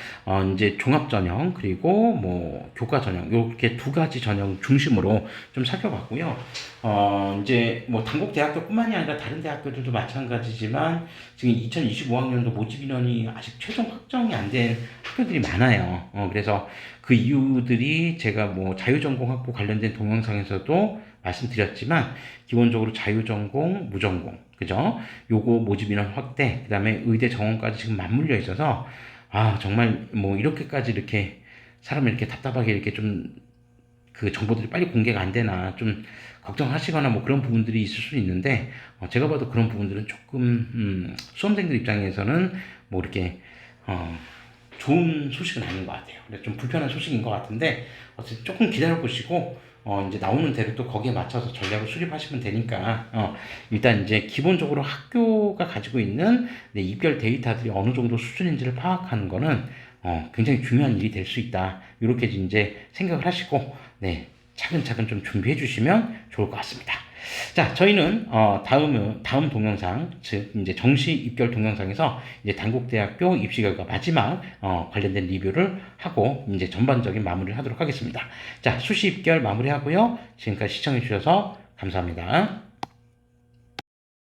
이제 종합 전형 그리고 뭐 교과 전형 이렇게 두 가지 전형 중심으로 좀 살펴봤고요. 이제 뭐 단국대학교뿐만이 아니라 다른 대학교들도 마찬가지지만 지금 2025학년도 모집 인원이 아직 최종 확정이 안 된 학교들이 많아요. 그래서 그 이유들이 제가 뭐 자유전공 확보 관련된 동영상에서도 말씀드렸지만, 기본적으로 자유전공, 무전공, 그죠? 요거 모집 인원 확대, 그 다음에 의대 정원까지 지금 맞물려 있어서, 정말 뭐 이렇게까지 이렇게 사람을 이렇게 답답하게 이렇게 좀 그 정보들이 빨리 공개가 안 되나 좀 걱정하시거나 뭐 그런 부분들이 있을 수 있는데, 제가 봐도 그런 부분들은 조금, 수험생들 입장에서는 뭐 이렇게, 좋은 소식은 아닌 것 같아요. 좀 불편한 소식인 것 같은데, 어쨌든 조금 기다려 보시고, 이제 나오는 대로 또 거기에 맞춰서 전략을 수립하시면 되니까, 일단 이제 기본적으로 학교가 가지고 있는 입결 데이터들이 어느 정도 수준인지를 파악하는 거는, 굉장히 중요한 일이 될 수 있다. 이렇게 이제 생각을 하시고, 네, 차근차근 좀 준비해 주시면 좋을 것 같습니다. 자, 저희는 다음 동영상, 즉 이제 정시 입결 동영상에서 이제 단국대학교 입시 결과 마지막 관련된 리뷰를 하고 이제 전반적인 마무리를 하도록 하겠습니다. 자, 수시 입결 마무리하고요. 지금까지 시청해 주셔서 감사합니다.